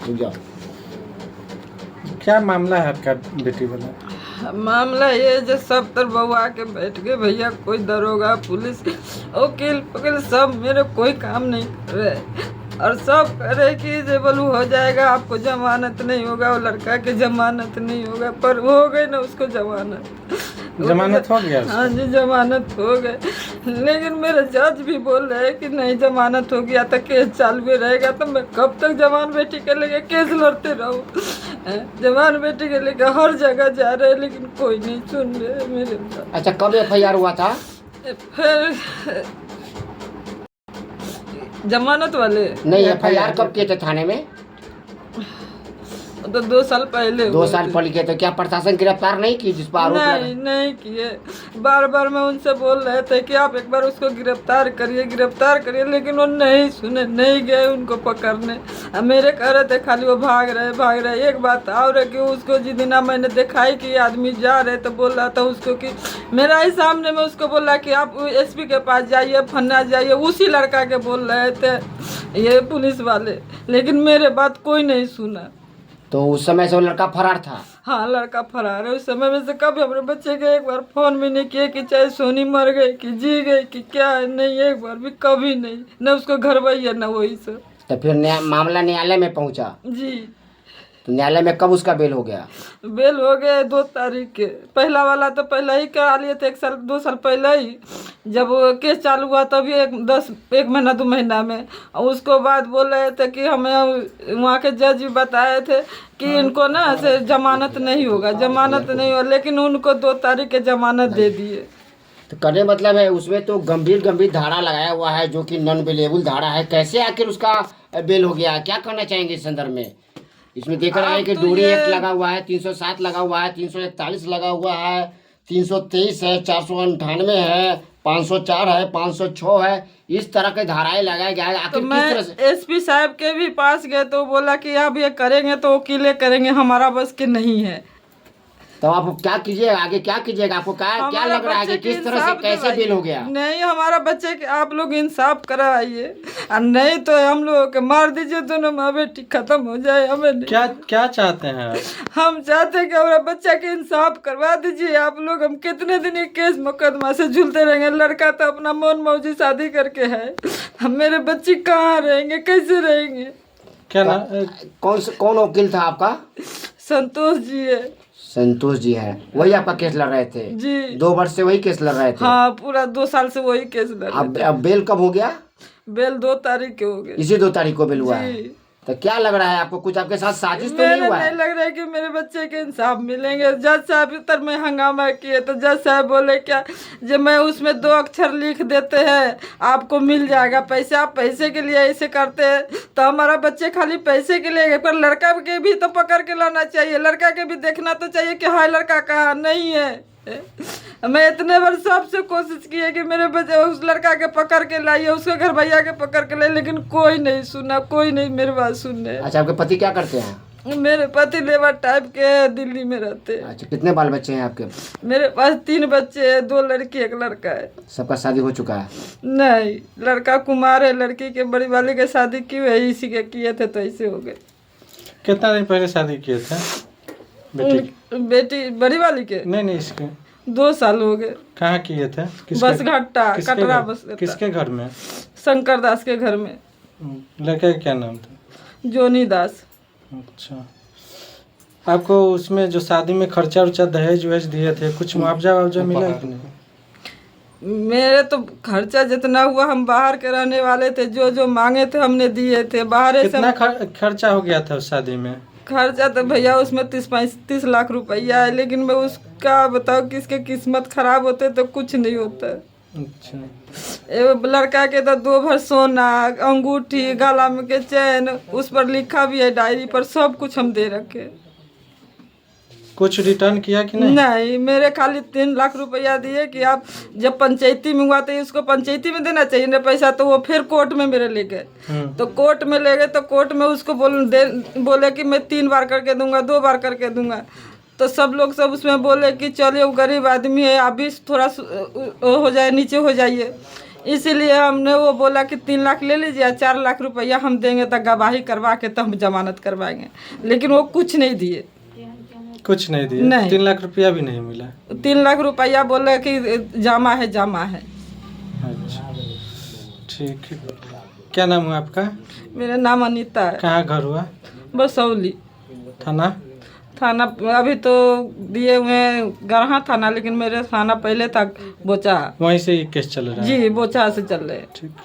रुक जाओ। क्या मामला है आपका बेटी वाला? मामला ये जो सब तर बउआ के बैठ गए भैया, कोई दरोगा पुलिस वकील वकील सब मेरे कोई काम नहीं कर रहे, और सब कह रहे कि जे बोलू हो जाएगा, आपको जमानत नहीं होगा, वो लड़का के जमानत नहीं होगा, पर हो गई ना उसको जमानत। जमानत हो गया उसको? हाँ जी जमानत हो गए, लेकिन मेरे जज भी बोल रहे हैं कि नहीं जमानत हो गया तो केस चालू ही रहेगा, तो मैं कब तक जवान बेटी के लेके केस लड़ते रहूँ। जवान बेटी के लेके हर जगह जा रहे हैं, लेकिन कोई नहीं सुन रहे मेरे बात। अच्छा, कब FIR हुआ था? फिर जमानत वाले नहीं, FIR कब किए थे थाने में? तो 2 साल पहले 2 हुए साल थे। पहले किए थे। क्या प्रशासन गिरफ्तार नहीं की जिस पर आरोप लगा? नहीं किए। बार बार मैं उनसे बोल रहे थे कि आप एक बार उसको गिरफ्तार करिए, लेकिन वो नहीं सुने, नहीं गए उनको पकड़ने। अब मेरे कह रहे थे खाली वो भाग रहे। एक बात और है कि उसको जिस दिन मैंने देखा ही कि आदमी जा रहे तो बोल रहा था उसको कि मेरा ही सामने में उसको बोला कि आप SP के पास जाइए, फन्ना जाइए, उसी लड़का के बोल रहे थे ये पुलिस वाले, लेकिन मेरे बात कोई नहीं सुना। तो उस समय से वो लड़का फरार था? हाँ लड़का फरार है। उस समय में से कभी अपने बच्चे के एक बार फोन भी नहीं किए कि चाहे सोनी मर गई कि जी गई कि क्या है, नहीं एक बार भी कभी नहीं, न उसको घर वही है न वही से। तो फिर मामला न्यायालय में पहुंचा? जी। तो न्यायालय में कब उसका बेल हो गया? बेल हो गए 2 तारीख के। पहला वाला तो पहले ही करा लिए थे, 2 साल पहले ही जब केस चालू हुआ तभी 1 महीना 2 महीना में। और उसको बाद बोल रहे थे कि हमें वहाँ के जज भी बताए थे कि इनको ना ऐसे जमानत नहीं होगा, लेकिन उनको 2 तारीख के जमानत दे दिए। तो करने मतलब है उसमें तो गंभीर धारा लगाया हुआ है जो कि नॉन बेलेबल धारा है। कैसे आखिर उसका बेल हो गया? क्या करना चाहेंगे इस संदर्भ में? इसमें देख रहा है कि डोरी एक्ट लगा हुआ है, 307 लगा हुआ है, 341 लगा हुआ है, 323 है, 498 है, 504 है, 506 है, इस तरह के धाराएं लगाए गए हैं। तो आखिर मैं किस तरह से? SP साहब के भी पास गए तो बोला कि आप ये करेंगे तो वकीले करेंगे, हमारा बस के नहीं है। तो आप क्या कीजिएगा, आगे क्या कीजिएगा? आपको क्या लग रहा है कि किस तरह से कैसे बेल हो गया? नहीं हमारा बच्चे के आप लोग इंसाफ कराइए, और नहीं तो हम लोग के मार दीजिए, दोनों माँ बेटी खत्म हो जाए। हमें नहीं। क्या चाहते हैं आप? हम चाहते हैं कि हमारा बच्चा के इंसाफ करवा दीजिए आप लोग। हम कितने दिन ये केस मुकदमा से झूलते रहेंगे? लड़का तो अपना मन मौजी शादी करके है, हम मेरे बच्चे कहाँ रहेंगे, कैसे रहेंगे? क्या ना कौन वकील था आपका? संतोष जी है। संतोष जी है, वही आपका केस लड़ रहे थे? जी 2 वर्ष से वही केस लड़ रहे थे? हाँ पूरा 2 साल से वही केस लड़ रहे थे। अब बेल कब हो गया? बेल 2 तारीख के हो गए। इसी 2 तारीख को बेल हुआ है? जी। तो क्या लग रहा है आपको, कुछ आपके साथ साजिश तो मेरे नहीं हुआ है? नहीं लग रहा है कि मेरे बच्चे के इंसाफ मिलेंगे। जज साहब इतर में हंगामा किए तो जज साहब बोले क्या, जब मैं उसमें 2 अक्षर लिख देते हैं आपको मिल जाएगा पैसे, आप पैसे के लिए ऐसे करते हैं, तो हमारा बच्चे खाली पैसे के लिए, पर लड़का के भी तो पकड़ के लाना चाहिए, लड़का के भी देखना तो चाहिए कि हाँ लड़का कहाँ नहीं है। मैं इतने बार सबसे कोशिश की है कि मेरे बच्चे उस लड़का के पकड़ के लाइए, उसके घर भैया के पकड़ के लाइए, लेकिन कोई नहीं सुना, कोई नहीं मेरी बात सुनने। अच्छा, आपके पति क्या करते हैं? मेरे पति लेबर टाइप के दिल्ली में रहते हैं। अच्छा, कितने बाल बच्चे हैं आपके? मेरे पास 3 बच्चे हैं, 2 लड़की 1 लड़का है। सबका शादी हो चुका है? नहीं लड़का कुमार है, लड़की के बड़ी वाली के शादी की हुई है, इसी के किए थे तो ऐसे हो गए। कितना दिन पहले शादी किए थे बेटी बड़ी वाली के? नहीं इसके 2 साल हो गए। कहाँ किए थे? बस घाटा कटरा बस। किसके घर में? शंकर दास के घर में। लड़के का क्या नाम था? जोनी दास। अच्छा, आपको उसमें जो शादी में खर्चा उर्चा दहेज वहेज दिए थे, कुछ मुआवजा मिला कि नहीं? मेरे तो खर्चा जितना हुआ, हम बाहर के रहने वाले थे, जो मांगे थे हमने दिए थे। बाहर कितना खर्चा हो गया था उस शादी में? खर्चा तो भैया उसमें 30-35 लाख रुपया है, लेकिन मैं उसका बताओ किसके किस्मत खराब होते तो कुछ नहीं होता। अच्छा, लड़का के तो 2 भर सोना, अंगूठी, गला में के चैन, उस पर लिखा भी है डायरी पर, सब कुछ हम दे रखे। कुछ रिटर्न किया कि नहीं? नहीं, मेरे खाली 3 लाख रुपया दिए कि आप जब पंचायती में हुआ तो उसको पंचायती में देना चाहिए ना पैसा, तो वो फिर कोर्ट में मेरे ले गए। तो कोर्ट में ले गए तो कोर्ट में उसको बोले कि मैं 3 बार करके दूंगा, 2 बार करके दूंगा। तो सब लोग सब उसमें बोले कि चलिए वो गरीब आदमी है, आप भी थोड़ा हो जाए, नीचे हो जाइए। इसीलिए हमने वो बोला कि 3 लाख ले लीजिए, 4 लाख रुपया हम देंगे तो गवाही करवा के तो हम जमानत करवाएंगे, लेकिन वो कुछ नहीं दिए। कुछ नहीं दिया? नहीं। 3 लाख रुपया भी नहीं मिला? 3 लाख रुपया बोले कि जमा है, जमा है। अच्छा, ठीक है। क्या नाम हुआ आपका? मेरा नाम अनीता है। कहाँ घर हुआ? बसौली थाना? थाना अभी तो दिए हुए हैं गरहा थाना, लेकिन मेरे थाना पहले था बोचा। वहीं से ये केस चल रहा है? जी, बोचा से चल रहे हैं। ठीक है।